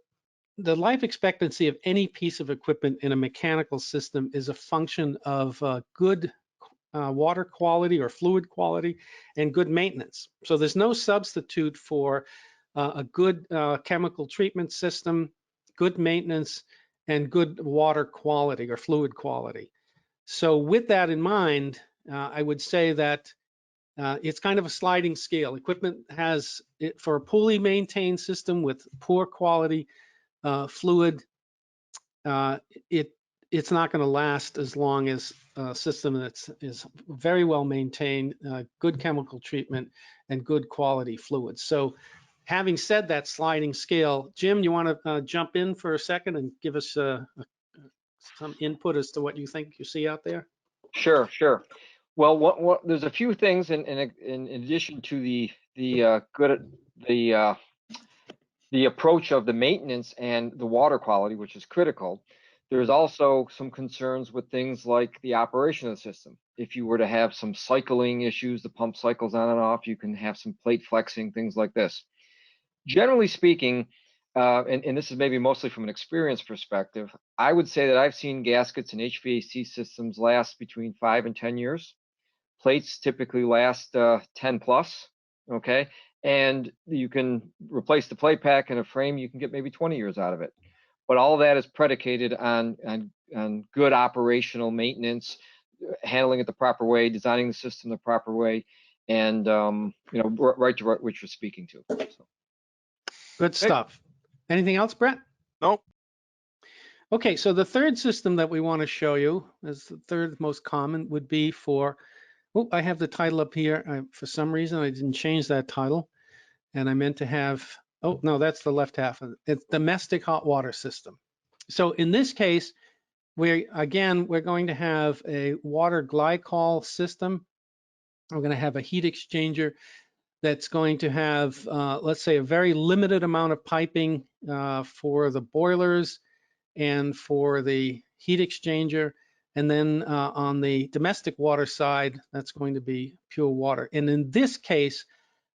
life expectancy of any piece of equipment in a mechanical system is a function of good water quality or fluid quality and good maintenance. So there's no substitute for a good chemical treatment system, good maintenance, and good water quality or fluid quality. So with that in mind, I would say that it's kind of a sliding scale. Equipment has, for a poorly maintained system with poor quality fluid, it's not going to last as long as a system that is very well maintained, good chemical treatment, and good quality fluids. So having said that sliding scale, Jim, you want to jump in for a second and give us some input as to what you think you see out there? Sure. Well, there's a few things in addition to the approach of the maintenance and the water quality, which is critical. There's also some concerns with things like the operation of the system. If you were to have some cycling issues, the pump cycles on and off, you can have some plate flexing, things like this. Generally speaking, and this is maybe mostly from an experience perspective, I would say that I've seen gaskets and HVAC systems last between 5 and 10 years. Plates typically last 10 plus, okay? And you can replace the plate pack and a frame, you can get maybe 20 years out of it. But all of that is predicated on good operational maintenance, handling it the proper way, designing the system the proper way, and right to what you're speaking to. So. Good stuff. Anything else, Brett? Nope. Okay, so the third system that we want to show you, as the third most common, would be for, oh, I have the title up here. For some reason, I didn't change that title. And I meant to have, oh, no, that's the left half of it. It's domestic hot water system. So in this case, we're going to have a water glycol system. We're going to have a heat exchanger that's going to have, let's say, a very limited amount of piping for the boilers and for the heat exchanger. And then on the domestic water side, that's going to be pure water. And in this case,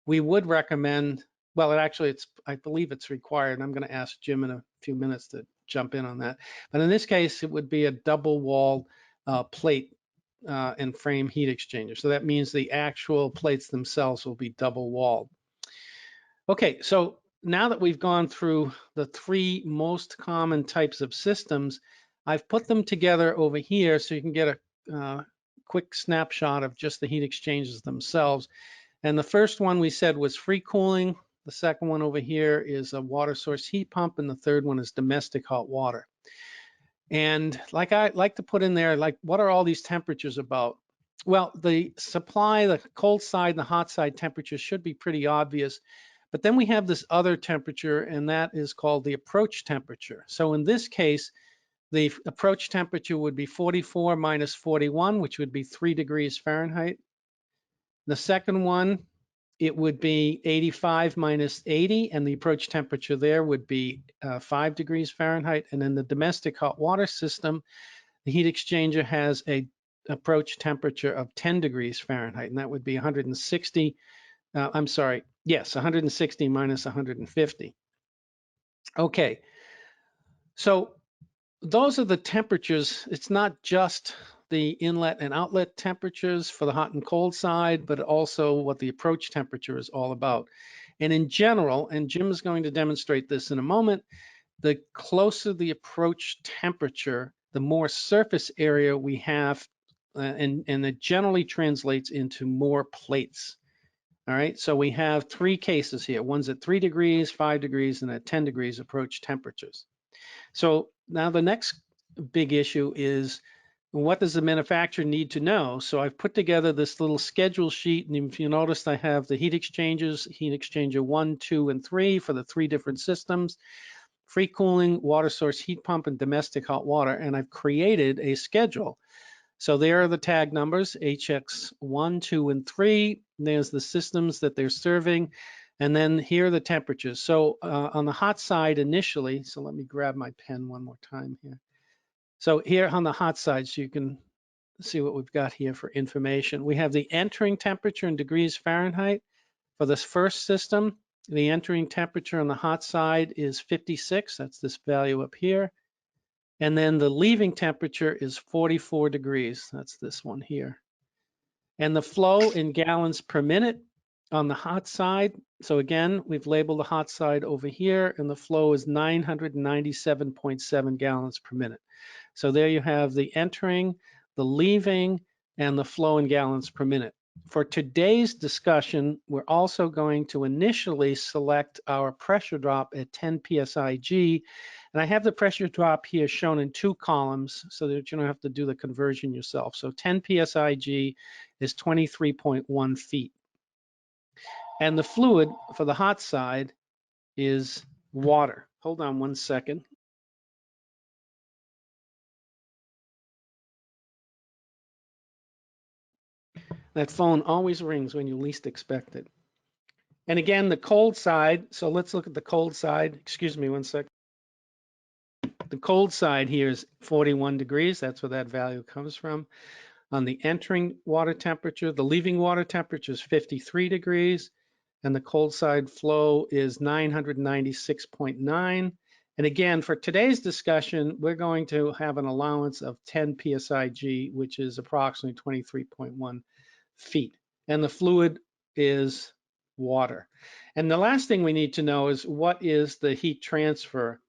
we would recommend, well, I believe it's required, and I'm going to ask Jim in a few minutes to jump in on that. But in this case, it would be a double wall plate and frame heat exchanger. So that means the actual plates themselves will be double walled. Okay, so now that we've gone through the three most common types of systems, I've put them together over here so you can get a quick snapshot of just the heat exchangers themselves. And the first one we said was free cooling. The second one over here is a water source heat pump, and the third one is domestic hot water. And like I like to put in there, like, what are all these temperatures about? Well, the supply, the cold side and the hot side temperatures should be pretty obvious. But then we have this other temperature, and that is called the approach temperature. So in this case, the approach temperature would be 44 minus 41, which would be 3 degrees Fahrenheit. The second one, it would be 85 minus 80, and the approach temperature there would be 5 degrees Fahrenheit. And in the domestic hot water system, the heat exchanger has a approach temperature of 10 degrees Fahrenheit, and that would be 160. I'm sorry, yes, 160 minus 150. Okay, so those are the temperatures. It's not just the inlet and outlet temperatures for the hot and cold side, but also what the approach temperature is all about. And in general, and Jim is going to demonstrate this in a moment, the closer the approach temperature, the more surface area we have, and it generally translates into more plates. All right, so we have three cases here. One's at 3 degrees, 5 degrees, and at 10 degrees approach temperatures. So now the next big issue is, what does the manufacturer need to know? So I've put together this little schedule sheet, and if you notice, I have the heat exchangers, heat exchanger 1, 2, and 3 for the three different systems, free cooling, water source heat pump, and domestic hot water, and I've created a schedule. So there are the tag numbers, HX 1, 2, and 3. There's the systems that they're serving. And then here are the temperatures. So on the hot side initially, so let me grab my pen one more time here. So here on the hot side, so you can see what we've got here for information. We have the entering temperature in degrees Fahrenheit. For this first system, the entering temperature on the hot side is 56. That's this value up here. And then the leaving temperature is 44 degrees. That's this one here. And the flow in gallons per minute on the hot side. So again, we've labeled the hot side over here, and the flow is 997.7 gallons per minute. So there you have the entering, the leaving, and the flow in gallons per minute. For today's discussion, we're also going to initially select our pressure drop at 10 psig. And I have the pressure drop here shown in two columns so that you don't have to do the conversion yourself. So 10 psig is 23.1 feet. And the fluid for the hot side is water. Hold on one second. That phone always rings when you least expect it. And again, the cold side, so let's look at the cold side. Excuse me one second. The cold side here is 41 degrees. That's where that value comes from. On the entering water temperature, the leaving water temperature is 53 degrees. and the cold side flow is 996.9. And again, for today's discussion, we're going to have an allowance of 10 psig, which is approximately 23.1 feet. And the fluid is water. And the last thing we need to know is what is the heat transfer.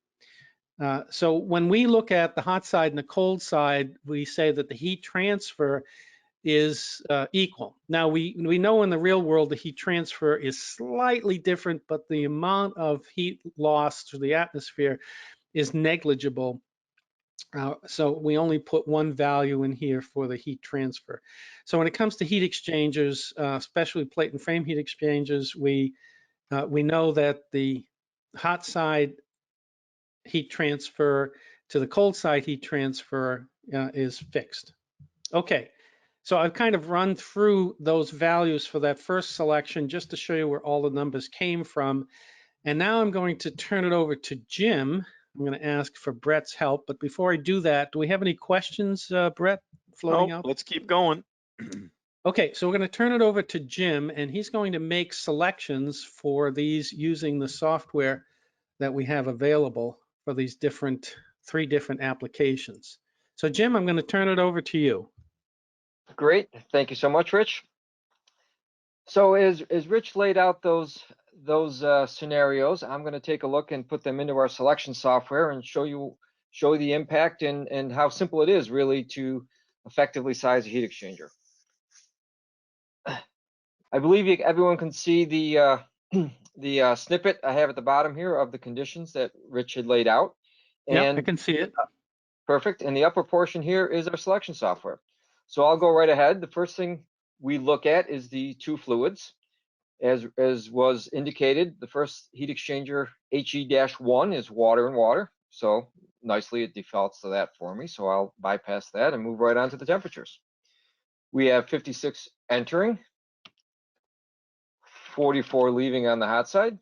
So when we look at the hot side and the cold side, we say that the heat transfer is equal. Now we know in the real world the heat transfer is slightly different, but the amount of heat loss to the atmosphere is negligible. So we only put one value in here for the heat transfer. So when it comes to heat exchangers, especially plate and frame heat exchangers, we know that the hot side heat transfer to the cold side heat transfer is fixed. Okay, so I've kind of run through those values for that first selection just to show you where all the numbers came from. And now I'm going to turn it over to Jim. I'm going to ask for Brett's help. But before I do that, do we have any questions, Brett, floating out? Let's keep going. Okay, so we're going to turn it over to Jim, and he's going to make selections for these using the software that we have available for these three different applications. So Jim, I'm going to turn it over to you. Great. Thank you so much, Rich. So as Rich laid out those scenarios, I'm going to take a look and put them into our selection software and show the impact and how simple it is really to effectively size a heat exchanger. I believe everyone can see the snippet I have at the bottom here of the conditions that Rich had laid out. Yeah, I can see it. Perfect. And the upper portion here is our selection software. So I'll go right ahead. The first thing we look at is the two fluids. As was indicated, the first heat exchanger HE-1 is water and water. So nicely it defaults to that for me. So I'll bypass that and move right on to the temperatures. We have 56 entering, 44 leaving on the hot side.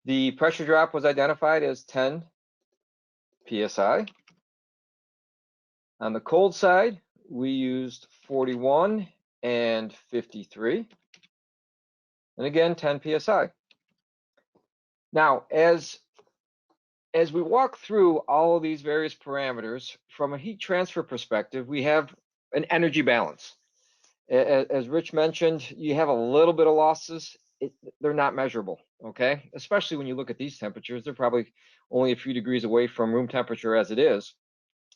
The pressure drop was identified as 10 psi. On the cold side, we used 41 and 53. And again, 10 psi. Now, as we walk through all of these various parameters, from a heat transfer perspective, we have an energy balance. As Rich mentioned, you have a little bit of losses. They're not measurable, okay? Especially when you look at these temperatures, they're probably only a few degrees away from room temperature as it is.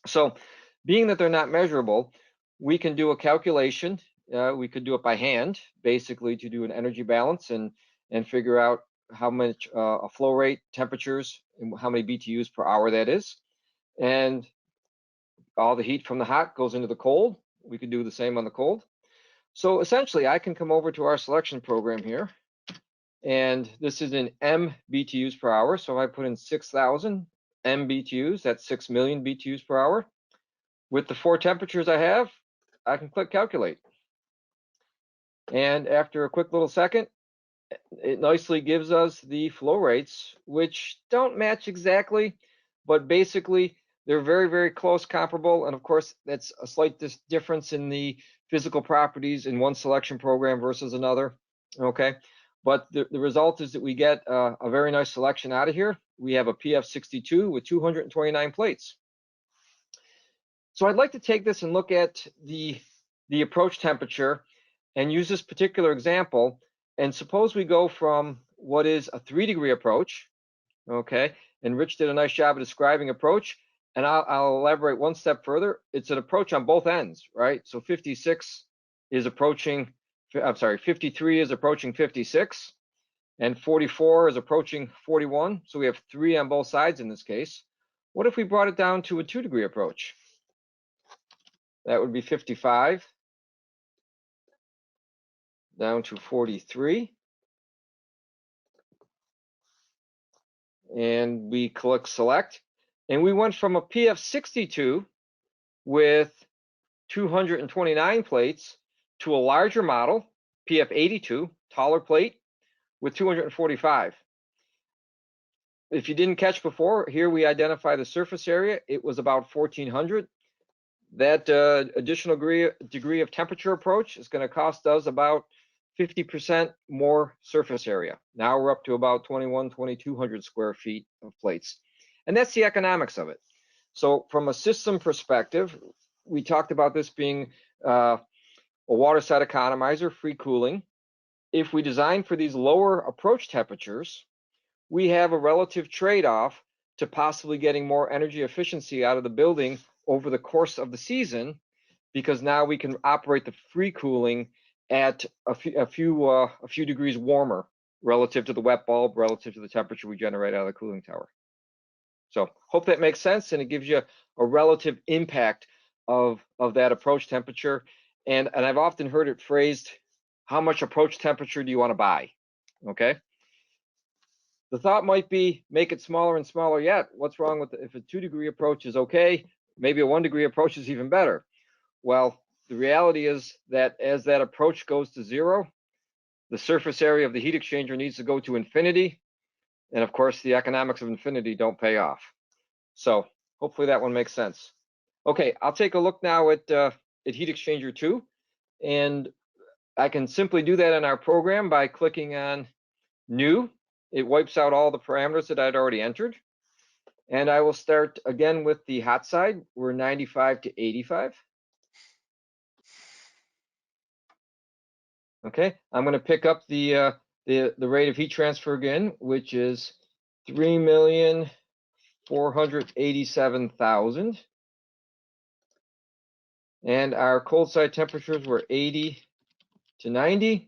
So being that they're not measurable, we can do a calculation. We could do it by hand, basically, to do an energy balance and figure out how much a flow rate, temperatures, and how many BTUs per hour that is. And all the heat from the hot goes into the cold. We could do the same on the cold. So essentially, I can come over to our selection program here, and this is in M BTUs per hour. So if I put in 6,000 M BTUs, that's 6 million BTUs per hour. With the four temperatures I have, I can click calculate. And after a quick little second, it nicely gives us the flow rates, which don't match exactly, but basically they're very, very close, comparable. And of course, that's a slight difference in the physical properties in one selection program versus another, okay? But the result is that we get a very nice selection out of here. We have a PF62 with 229 plates. So I'd like to take this and look at the approach temperature and use this particular example. And suppose we go from what is a 3-degree approach, okay? And Rich did a nice job of describing approach. And I'll elaborate one step further. It's an approach on both ends, right? So 56 is approaching, I'm sorry, 53 is approaching 56, and 44 is approaching 41. So we have 3 on both sides in this case. What if we brought it down to a 2-degree approach? That would be 55 down to 43. And we click select. And we went from a PF62 with 229 plates to a larger model, PF82, taller plate with 245. If you didn't catch before, here we identify the surface area. It was about 1,400. That additional degree of temperature approach is going to cost us about 50% more surface area. Now we're up to about 2,200 square feet of plates. And that's the economics of it. So from a system perspective, we talked about this being a Waterside economizer, free cooling. If we design for these lower approach temperatures, we have a relative trade-off to possibly getting more energy efficiency out of the building over the course of the season, because now we can operate the free cooling at a few degrees warmer relative to the wet bulb, relative to the temperature we generate out of the cooling tower. So hope that makes sense, and it gives you a relative impact of that approach temperature. And I've often heard it phrased, how much approach temperature do you want to buy? Okay. The thought might be, make it smaller and smaller yet. What's wrong with if a 2-degree approach is okay, maybe a 1-degree approach is even better. Well, the reality is that as that approach goes to 0, the surface area of the heat exchanger needs to go to infinity. And of course, the economics of infinity don't pay off. So hopefully that one makes sense. Okay, I'll take a look now at heat exchanger 2. And I can simply do that in our program by clicking on New. It wipes out all the parameters that I'd already entered. And I will start again with the hot side. We're 95 to 85. Okay, I'm going to pick up the rate of heat transfer again, which is 3,487,000. And our cold side temperatures were 80 to 90.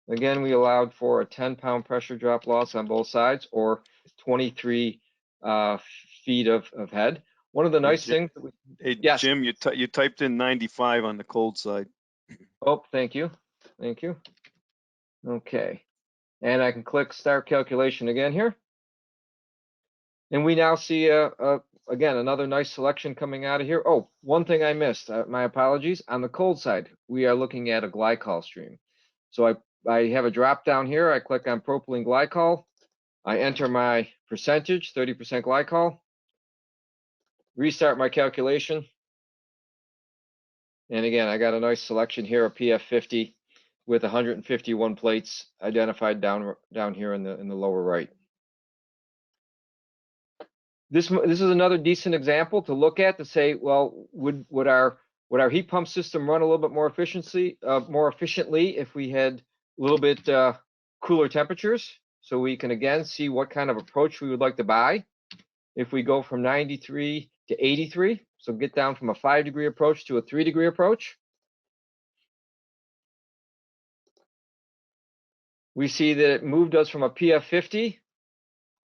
Again, we allowed for a 10-pound pressure drop loss on both sides, or 23 feet of head. One of the nice things. Hey, yes. Jim, you typed in 95 on the cold side. Oh, thank you. Thank you. Okay. And I can click Start Calculation again here. And we now see, again, another nice selection coming out of here. Oh, one thing I missed. My apologies. On the cold side, we are looking at a glycol stream. So I have a drop down here. I click on propylene glycol. I enter my percentage, 30% glycol. Restart my calculation. And again, I got a nice selection here of PF50 with 151 plates identified down here in the lower right. This is another decent example to look at to say, well, would our heat pump system run a little bit more efficiently if we had a little bit cooler temperatures? So we can again see what kind of approach we would like to buy. If we go from 93 to 83, so get down from a 5-degree approach to a 3-degree approach, we see that it moved us from a PF50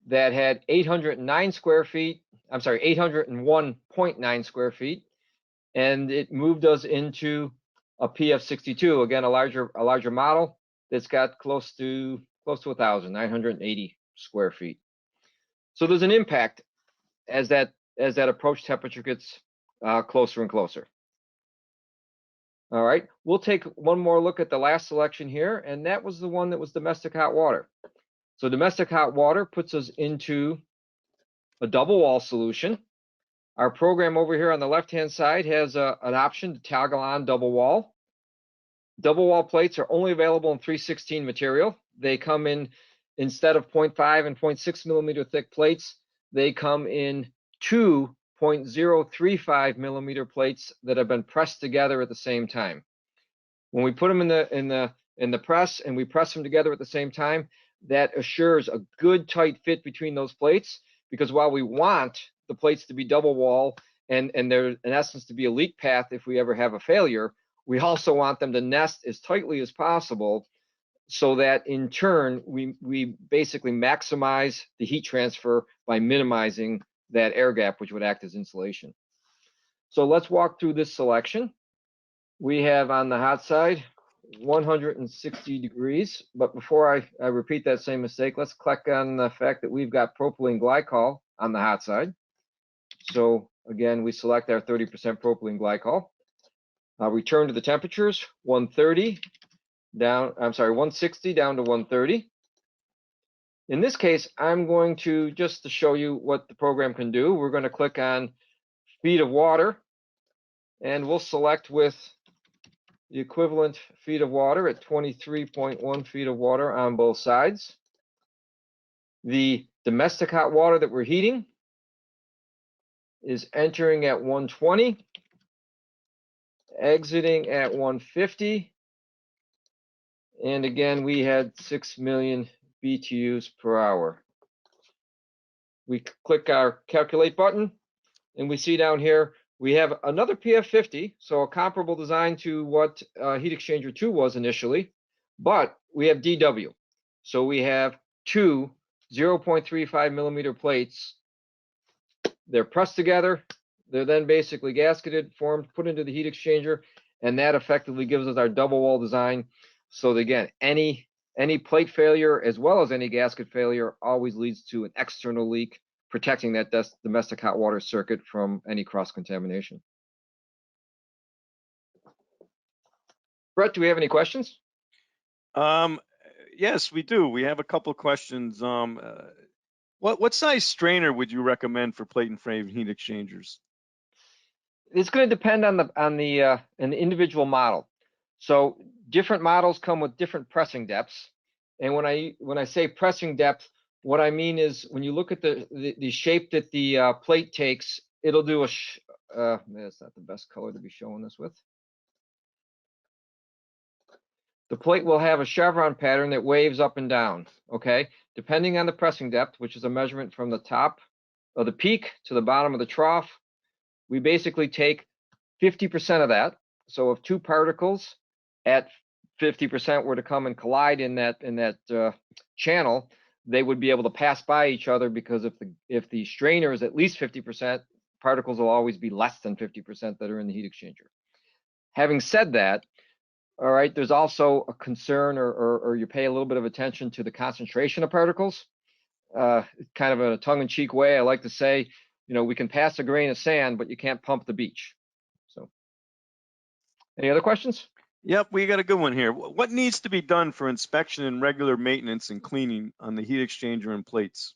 that had 809 square feet, I'm sorry, 801.9 square feet, and it moved us into a PF62, again, a larger model that's got close to 1,000, 980 square feet. So there's an impact as that approach temperature gets closer and closer. All right, we'll take one more look at the last selection here, and that was the one that was domestic hot water. So domestic hot water puts us into a double wall solution. Our program over here on the left-hand side has an option to toggle on double wall. Double wall plates are only available in 316 material. They come in, instead of 0.5 and 0.6 millimeter thick plates, they come in 2.035 millimeter plates that have been pressed together at the same time. When we put them in the press and we press them together at the same time, that assures a good tight fit between those plates, because while we want the plates to be double wall and there in essence to be a leak path if we ever have a failure, we also want them to nest as tightly as possible, so that in turn we basically maximize the heat transfer by minimizing that air gap, which would act as insulation. So let's walk through this selection. We have on the hot side 160 degrees, but before I repeat that same mistake, let's click on the fact that we've got propylene glycol on the hot side. So again, we select our 30% propylene glycol. Return to the temperatures, 160 down to 130. In this case, I'm going to, just to show you what the program can do, we're going to click on feet of water, and we'll select with the equivalent feet of water at 23.1 feet of water on both sides. The domestic hot water that we're heating is entering at 120, exiting at 150. And again, we had 6 million BTUs per hour. We click our calculate button, and we see down here, we have another PF50, so a comparable design to what heat exchanger 2 was initially, but we have DW. So we have two 0.35 millimeter plates. They're pressed together. They're then basically gasketed, formed, put into the heat exchanger, and that effectively gives us our double wall design. So that, again, any plate failure as well as any gasket failure always leads to an external leak, protecting that domestic hot water circuit from any cross-contamination. Brett, do we have any questions? Yes, we do. We have a couple of questions. What size strainer would you recommend for plate and frame heat exchangers? It's going to depend on the individual model. So different models come with different pressing depths. And when I say pressing depth, what I mean is when you look at the shape that the plate takes, it'll do that's not the best color to be showing this with. The plate will have a chevron pattern that waves up and down, okay? Depending on the pressing depth, which is a measurement from the top of the peak to the bottom of the trough, we basically take 50% of that. So if two particles at 50% were to come and collide in that channel, they would be able to pass by each other, because if the strainer is at least 50%, particles will always be less than 50% that are in the heat exchanger. Having said that, all right, there's also a concern, or you pay a little bit of attention to the concentration of particles. Kind of in a tongue-in-cheek way, I like to say, we can pass a grain of sand, but you can't pump the beach. So, any other questions? Yep, we got a good one here. What needs to be done for inspection and regular maintenance and cleaning on the heat exchanger and plates?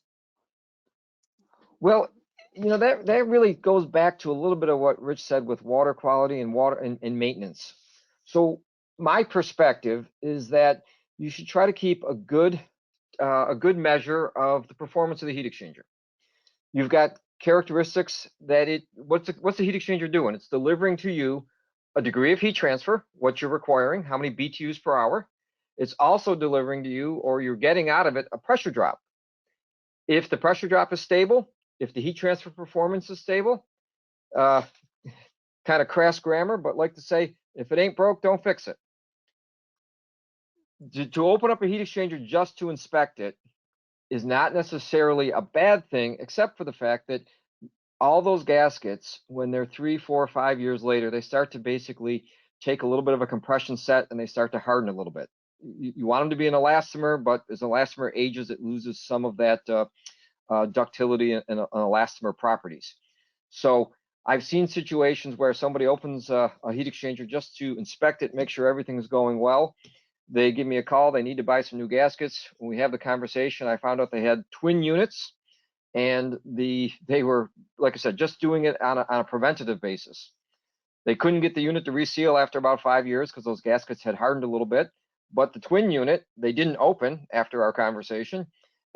Well, that really goes back to a little bit of what Rich said with water quality and water and maintenance. So my perspective is that you should try to keep a good measure of the performance of the heat exchanger. You've got characteristics that what's the heat exchanger doing? It's delivering to you a degree of heat transfer, what you're requiring, how many BTUs per hour. It's also delivering to you, or you're getting out of it, a pressure drop. If the pressure drop is stable, if the heat transfer performance is stable, kind of crass grammar, but like to say, if it ain't broke, don't fix it. To open up a heat exchanger just to inspect it is not necessarily a bad thing, except for the fact that all those gaskets, when they're 3, 4, 5 years later, they start to basically take a little bit of a compression set, and they start to harden a little bit. You want them to be an elastomer, but as an elastomer ages, it loses some of that ductility and elastomer properties. So I've seen situations where somebody opens a heat exchanger just to inspect it, make sure everything is going well. They give me a call, they need to buy some new gaskets. When we have the conversation, I found out they had twin units, and they were, like I said, just doing it on a preventative basis. They couldn't get the unit to reseal after about 5 years because those gaskets had hardened a little bit. But the twin unit, they didn't open after our conversation,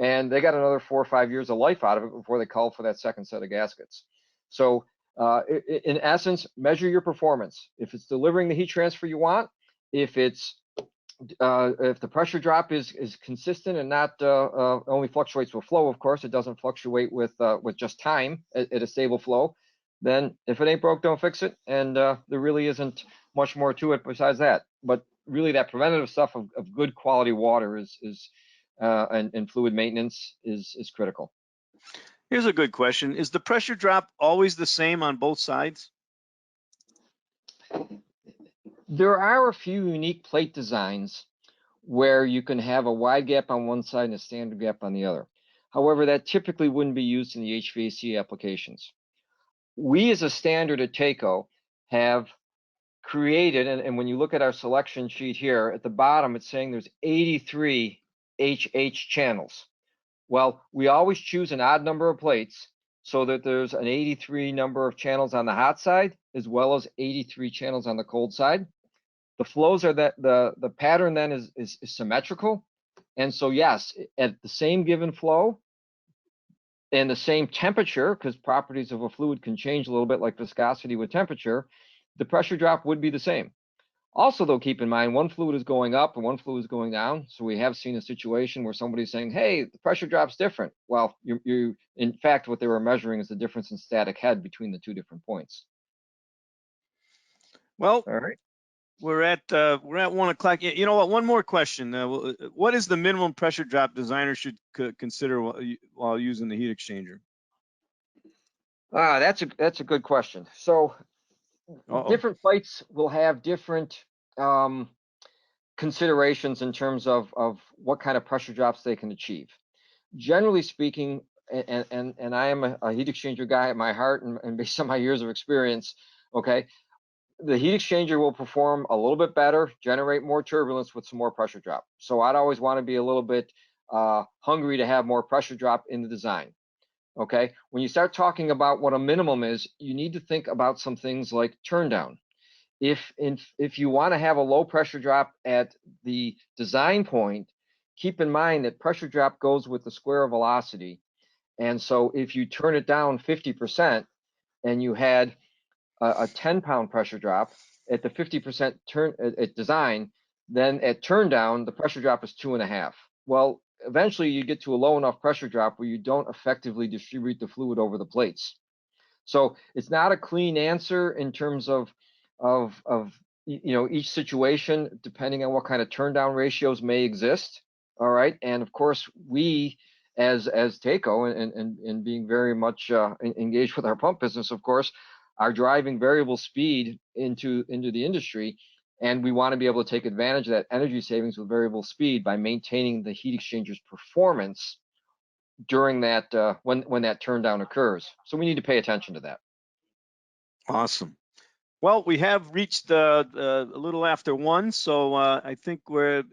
and they got another 4 or 5 years of life out of it before they called for that second set of gaskets. So in essence, measure your performance. If it's delivering the heat transfer you want, if the pressure drop is consistent and not only fluctuates with flow, of course, it doesn't fluctuate with just time at a stable flow, then if it ain't broke, don't fix it. And there really isn't much more to it besides that. But really, that preventative stuff of good quality water and fluid maintenance is critical. Here's a good question. Is the pressure drop always the same on both sides? There are a few unique plate designs where you can have a wide gap on one side and a standard gap on the other. However, that typically wouldn't be used in the HVAC applications. We, as a standard at TACO, have created, and when you look at our selection sheet here, at the bottom, it's saying there's 83 HH channels. Well, we always choose an odd number of plates so that there's an 83 number of channels on the hot side, as well as 83 channels on the cold side. The flows are that the pattern then is symmetrical. And so yes, at the same given flow and the same temperature, because properties of a fluid can change a little bit like viscosity with temperature, the pressure drop would be the same. Also, though, keep in mind, one fluid is going up and one fluid is going down. So we have seen a situation where somebody's saying, hey, the pressure drop's different. Well, you in fact, what they were measuring is the difference in static head between the two different points. Well, all right. We're at 1 o'clock. You know what? One more question. What is the minimum pressure drop designers should consider while using the heat exchanger? That's a good question. So different plates will have different considerations in terms of what kind of pressure drops they can achieve. Generally speaking, and I am a heat exchanger guy at my heart, and based on my years of experience, okay, the heat exchanger will perform a little bit better, generate more turbulence with some more pressure drop. So I'd always want to be a little bit hungry to have more pressure drop in the design. Okay, when you start talking about what a minimum is, you need to think about some things like turn down. If you want to have a low pressure drop at the design point, keep in mind that pressure drop goes with the square of velocity. And so if you turn it down 50% and you had a 10-pound pressure drop at the 50% turn at design, then at turn down, the pressure drop is 2.5. Well, eventually you get to a low enough pressure drop where you don't effectively distribute the fluid over the plates. So it's not a clean answer in terms of each situation, depending on what kind of turn down ratios may exist. All right, and of course we as TACO and being very much engaged with our pump business, of course, are driving variable speed into the industry, and we want to be able to take advantage of that energy savings with variable speed by maintaining the heat exchanger's performance during that when that turn down occurs. So we need to pay attention to that. Awesome. Well, we have reached a little after 1, so I think I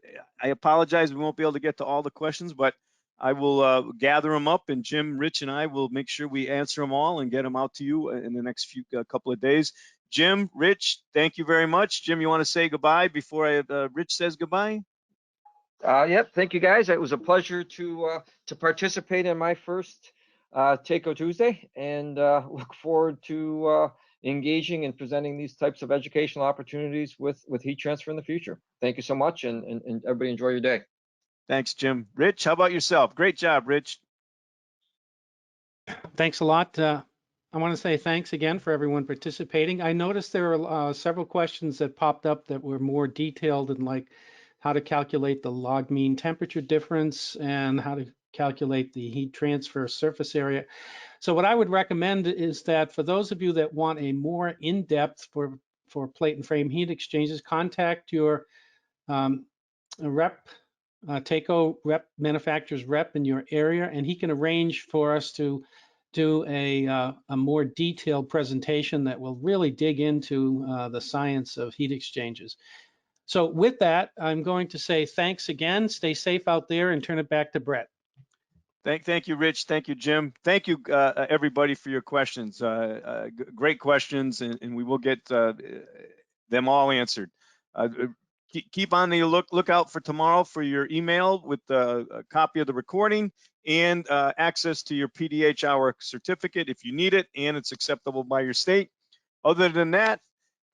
apologize, we won't be able to get to all the questions, but I will gather them up, and Jim, Rich, and I will make sure we answer them all and get them out to you in the next couple of days. Jim, Rich, thank you very much. Jim, you want to say goodbye before Rich says goodbye? Yep, thank you guys. It was a pleasure to participate in my first TACO Tuesday, and look forward to engaging and presenting these types of educational opportunities with heat transfer in the future. Thank you so much, and everybody enjoy your day. Thanks, Jim. Rich, how about yourself? Great job, Rich. Thanks a lot. I want to say thanks again for everyone participating. I noticed there were several questions that popped up that were more detailed, and like how to calculate the log mean temperature difference and how to calculate the heat transfer surface area. So what I would recommend is that for those of you that want a more in-depth for plate and frame heat exchangers, contact your rep, TACO rep, manufacturer's rep in your area, and he can arrange for us to do a more detailed presentation that will really dig into the science of heat exchangers. So with that, I'm going to say thanks again. Stay safe out there, and turn it back to Brett. Thank you, Rich. Thank you, Jim. Thank you, everybody, for your questions. Great questions, and we will get them all answered. Keep on the lookout for tomorrow for your email with a copy of the recording and access to your PDH hour certificate if you need it and it's acceptable by your state. Other than that,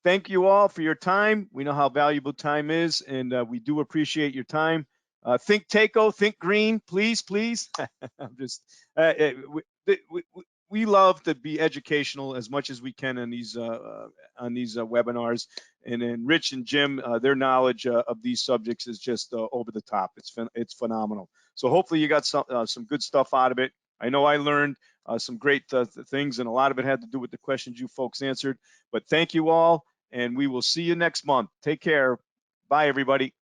thank you all for your time. We know how valuable time is, and we do appreciate your time. Think TACO, think green, please, please. I'm just, we love to be educational as much as we can on these webinars. And then Rich and Jim, their knowledge of these subjects is just over the top. It's phenomenal. So hopefully you got some good stuff out of it. I know I learned some great things, and a lot of it had to do with the questions you folks answered. But thank you all, and we will see you next month. Take care. Bye, everybody.